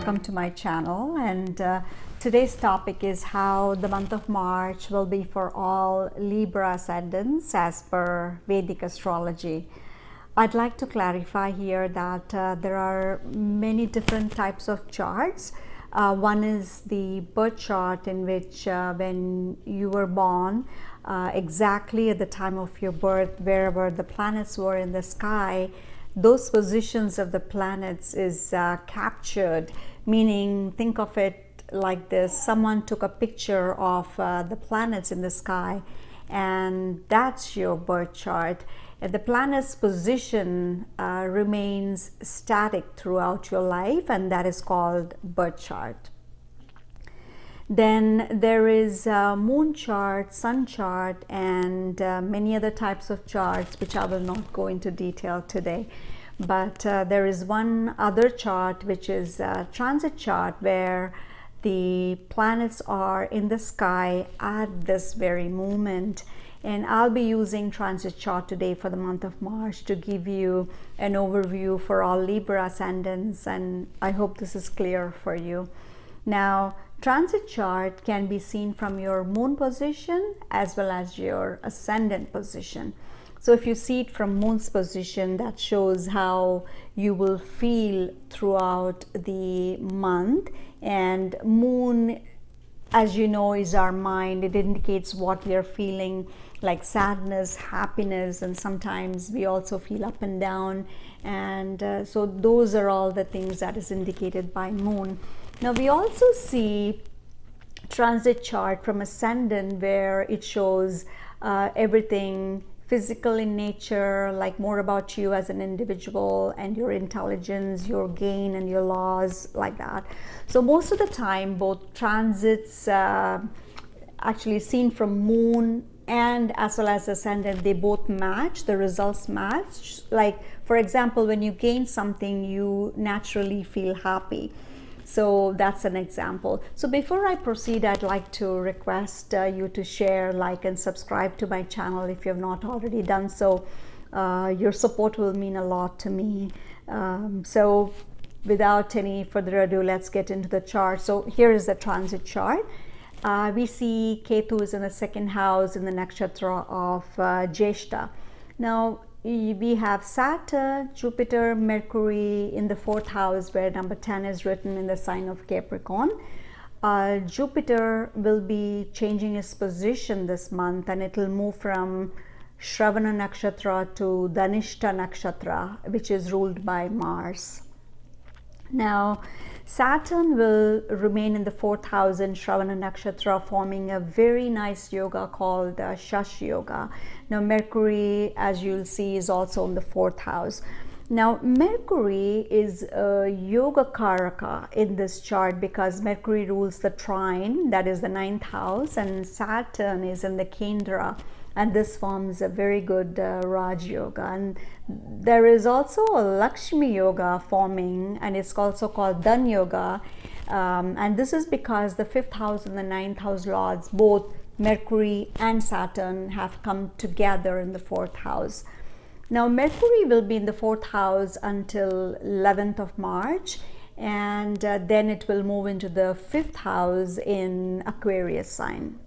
welcome to my channel. And today's topic is how the month of March will be for all Libra ascendants as per Vedic astrology. I'd like to clarify here that there are many different types of charts. One is the birth chart, in which when you were born, exactly at the time of your birth, wherever the planets were in the sky, those positions of the planets is captured, meaning think of it like this: someone took a picture of the planets in the sky, and that's your birth chart. And the planet's position remains static throughout your life, and that is called birth chart. Then there is moon chart, sun chart, and many other types of charts, which I will not go into detail today. But there is one other chart, which is a transit chart, where the planets are in the sky at this very moment. And I'll be using transit chart today for the month of March to give you an overview for all Libra ascendants, and I hope this is clear for you. Now, transit chart can be seen from your moon position as well as your ascendant position. So if you see it from moon's position, that shows how you will feel throughout the month. And moon, as you know, is our mind. It indicates what we are feeling, like sadness, happiness, and sometimes we also feel up and down. And so those are all the things that is indicated by moon. Now we also see transit chart from ascendant, where it shows everything physical in nature, like more about you as an individual and your intelligence, your gain and your laws, like that. So most of the time, both transits actually seen from moon and as well as ascendant, they both match, the results match. Like, for example, when you gain something, you naturally feel happy. So that's an example. So before I proceed, I'd like to request you to share, like, and subscribe to my channel if you have not already done so. Your support will mean a lot to me. So without any further ado, let's get into the chart. So here is the transit chart. We see Ketu is in the second house in the nakshatra of Jeshta. Now, we have Saturn, Jupiter, Mercury in the fourth house, where number 10 is written in the sign of Capricorn. Jupiter will be changing its position this month, and it will move from Shravana Nakshatra to Dhanishta Nakshatra, which is ruled by Mars. Now, Saturn will remain in the fourth house in Shravana Nakshatra, forming a very nice yoga called Shash Yoga. Now, Mercury, as you'll see, is also in the fourth house. Now, Mercury is a yoga karaka in this chart because Mercury rules the trine, that is the ninth house, and Saturn is in the Kendra, and this forms a very good Raj Yoga. And there is also a Lakshmi Yoga forming, and it's also called Dhan Yoga. And this is because the fifth house and the ninth house lords, both Mercury and Saturn, have come together in the fourth house. Now, Mercury will be in the fourth house until 11th of March, and then it will move into the fifth house in Aquarius sign.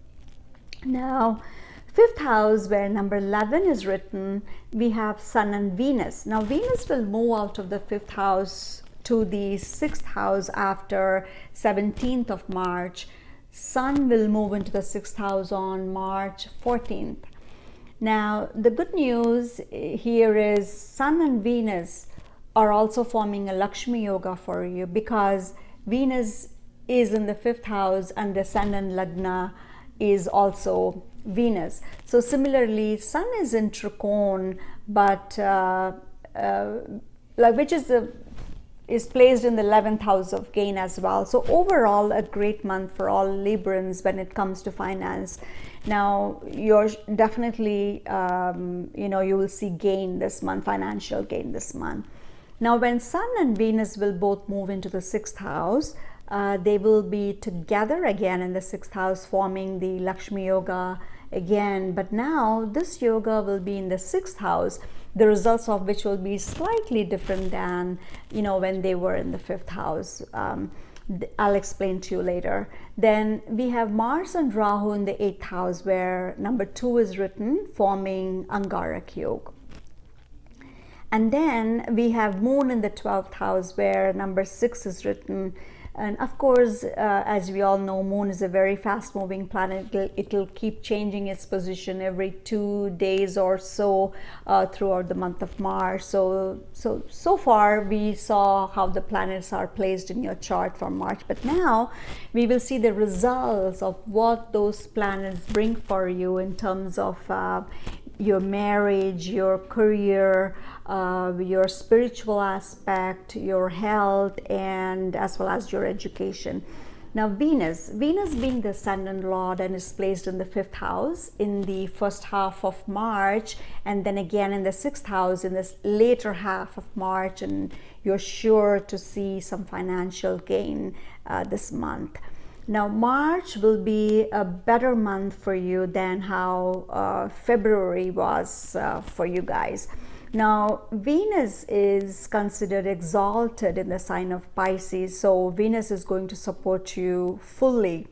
Now, fifth house, where number 11 is written, we have Sun and Venus. Now, Venus will move out of the fifth house to the sixth house after 17th of March. Sun will move into the sixth house on March 14th. Now, the good news here is Sun and Venus are also forming a Lakshmi Yoga for you, because Venus is in the fifth house and the Sun and Lagna is also Venus. So similarly, Sun is in Trikona, but which is placed in the 11th house of gain as well. So overall, a great month for all Librans when it comes to finance. Now, you're definitely, you will see gain this month, financial gain this month. Now, when Sun and Venus will both move into the sixth house, they will be together again in the sixth house, forming the Lakshmi Yoga again. But now this yoga will be in the sixth house, the results of which will be slightly different than when they were in the fifth house. I'll explain to you later. Then we have Mars and Rahu in the 8th house, where number 2 is written, forming Angarak Yoga. And then we have Moon in the 12th house, where number 6 is written. And of course, as we all know, Moon is a very fast moving planet. It'll keep changing its position every 2 days or so throughout the month of March. So far we saw how the planets are placed in your chart for March, but now we will see the results of what those planets bring for you in terms of your marriage, your career, your spiritual aspect, your health, and as well as your education. Now Venus being the ascendant lord and is placed in the 5th house in the first half of March, and then again in the 6th house in this later half of March, and you're sure to see some financial gain this month. Now March will be a better month for you than how February was for you guys. Now Venus is considered exalted in the sign of Pisces, so Venus is going to support you fully.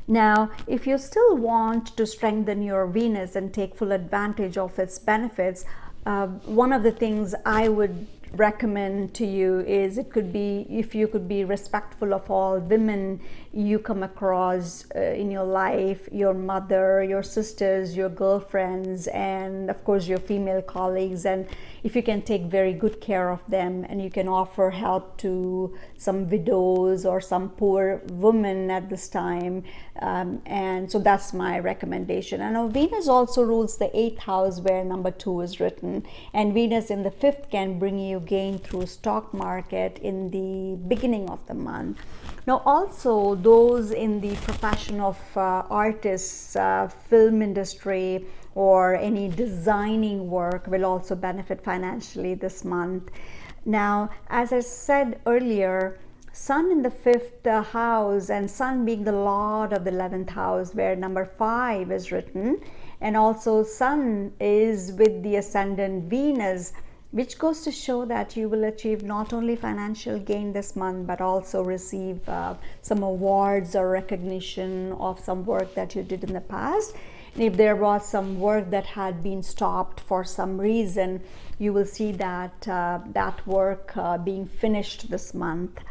Now if you still want to strengthen your Venus and take full advantage of its benefits, one of the things I would recommend to you is, it could be, if you could be respectful of all women you come across in your life, your mother, your sisters, your girlfriends, and of course your female colleagues, and if you can take very good care of them, and you can offer help to some widows or some poor women at this time, and so that's my recommendation. And now Venus also rules the 8th house, where number 2 is written, and Venus in the 5th can bring you gain through stock market in the beginning of the month. Now also those in the profession of artists, film industry, or any designing work will also benefit financially this month. Now as I said earlier, Sun in the 5th house, and Sun being the lord of the 11th house, where number 5 is written, and also Sun is with the ascendant Venus, which goes to show that you will achieve not only financial gain this month, but also receive some awards or recognition of some work that you did in the past. And if there was some work that had been stopped for some reason, you will see that that work being finished this month.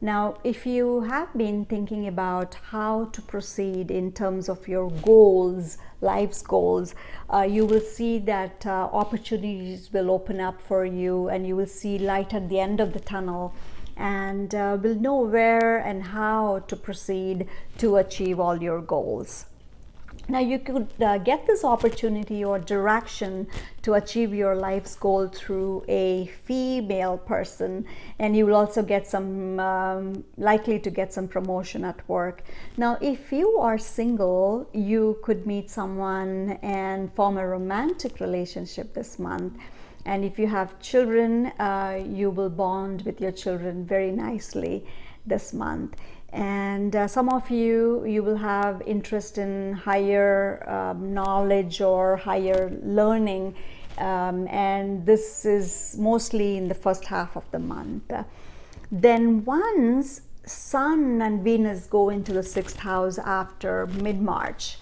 Now, if you have been thinking about how to proceed in terms of your goals, life's goals, you will see that opportunities will open up for you, and you will see light at the end of the tunnel, and will know where and how to proceed to achieve all your goals. Now you could get this opportunity or direction to achieve your life's goal through a female person, and you will also get some likely to get some promotion at work. Now if you are single, you could meet someone and form a romantic relationship this month. And if you have children, you will bond with your children very nicely this month. And some of you will have interest in higher knowledge or higher learning, and this is mostly in the first half of the month. Then once Sun and Venus go into the 6th house after mid-March,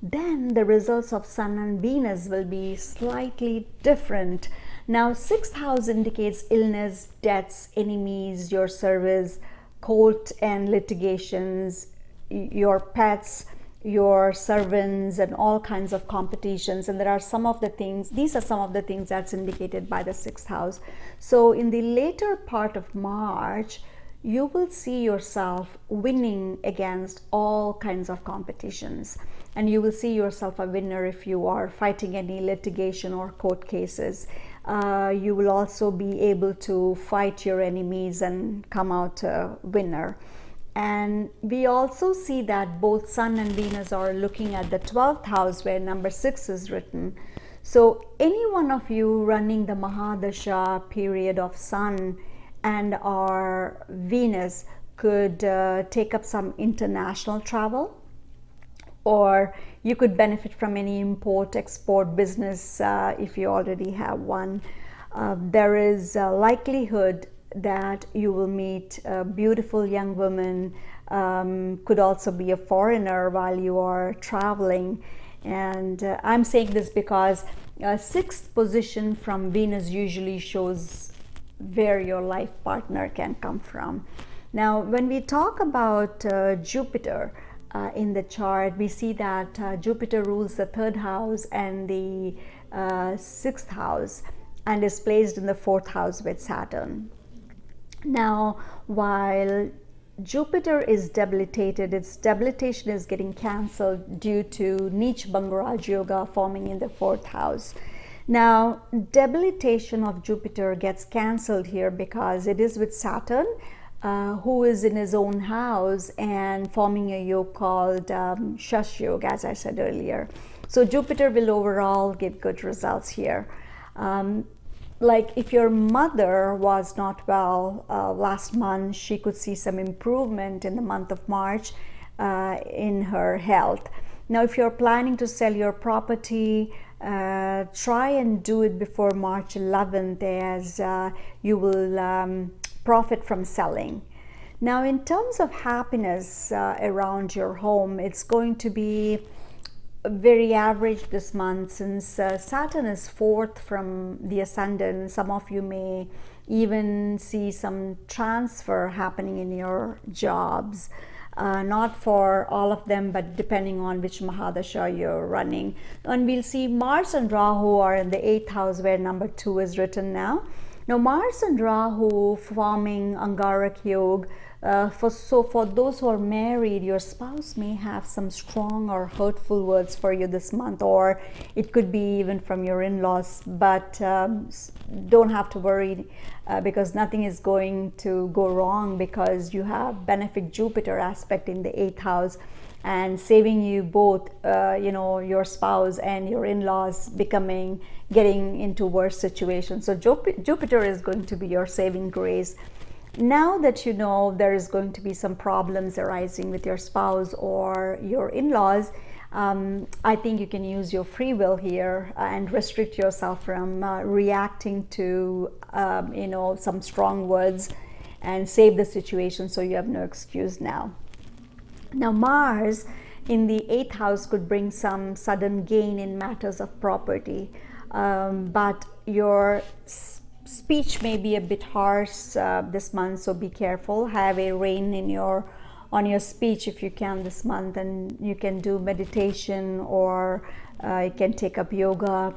then the results of Sun and Venus will be slightly different. Now 6th house indicates illness, deaths, enemies, your service, court and litigations, your pets, your servants, and all kinds of competitions. And there are some of the things, these are some of the things that's indicated by the 6th house. So in the later part of March, you will see yourself winning against all kinds of competitions, and you will see yourself a winner if you are fighting any litigation or court cases. You will also be able to fight your enemies and come out a winner. And we also see that both Sun and Venus are looking at the 12th house, where number 6 is written. So any one of you running the Mahadasha period of Sun and our Venus could take up some international travel, or you could benefit from any import-export business if you already have one. There is a likelihood that you will meet a beautiful young woman, could also be a foreigner while you are traveling. And I'm saying this because sixth position from Venus usually shows where your life partner can come from. Now, when we talk about Jupiter in the chart, we see that Jupiter rules the third house and the sixth house, and is placed in the fourth house with Saturn. Now, while Jupiter is debilitated, its debilitation is getting cancelled due to Neech Bhangaraj Yoga forming in the fourth house. Now, debilitation of Jupiter gets cancelled here because it is with Saturn, who is in his own house and forming a yoga called Shash Yoga, as I said earlier. So Jupiter will overall give good results here. Like if your mother was not well last month, she could see some improvement in the month of March in her health. Now, if you're planning to sell your property, try and do it before March 11th, as you will profit from selling. Now, in terms of happiness around your home, it's going to be very average this month, since Saturn is fourth from the ascendant. Some of you may even see some transfer happening in your jobs. Not for all of them, but depending on which Mahadasha you're running. And we'll see Mars and Rahu are in the 8th house, where number 2 is written now. Now, Mars and Rahu forming Angarak Yoga. For those who are married, your spouse may have some strong or hurtful words for you this month, or it could be even from your in-laws, but don't have to worry because nothing is going to go wrong, because you have benefic Jupiter aspect in the 8th house and saving you both, your spouse and your in-laws getting into worse situations. So Jupiter is going to be your saving grace. Now that you know there is going to be some problems arising with your spouse or your in-laws, I think you can use your free will here and restrict yourself from reacting to some strong words, and save the situation so you have no excuse now. Now, Mars in the 8th house could bring some sudden gain in matters of property, but your speech may be a bit harsh this month, so be careful. Have a rein on your speech if you can this month, and you can do meditation, or you can take up yoga.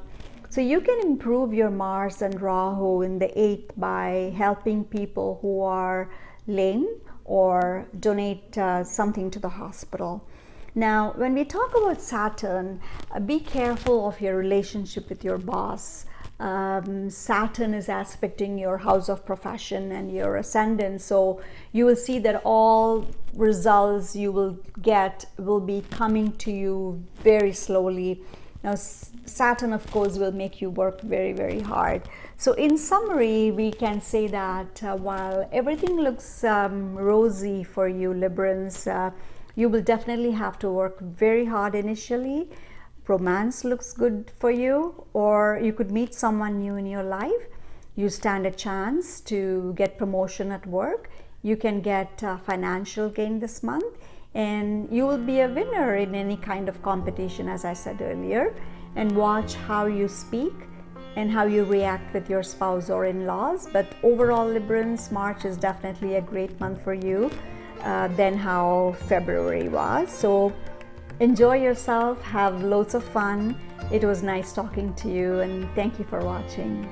So you can improve your Mars and Rahu in the 8th by helping people who are lame, or donate something to the hospital. Now, when we talk about Saturn, be careful of your relationship with your boss. Saturn is aspecting your house of profession and your ascendant, so you will see that all results you will get will be coming to you very slowly. Now, Saturn, of course, will make you work very, very hard. So in summary, we can say that while everything looks rosy for you, Librans, you will definitely have to work very hard initially. Romance looks good for you, or you could meet someone new in your life. You stand a chance to get promotion at work. You can get financial gain this month, and you will be a winner in any kind of competition, as I said earlier. And watch how you speak and how you react with your spouse or in-laws. But overall, Librans, March is definitely a great month for you than how February was. So enjoy yourself, have loads of fun. It was nice talking to you, and thank you for watching.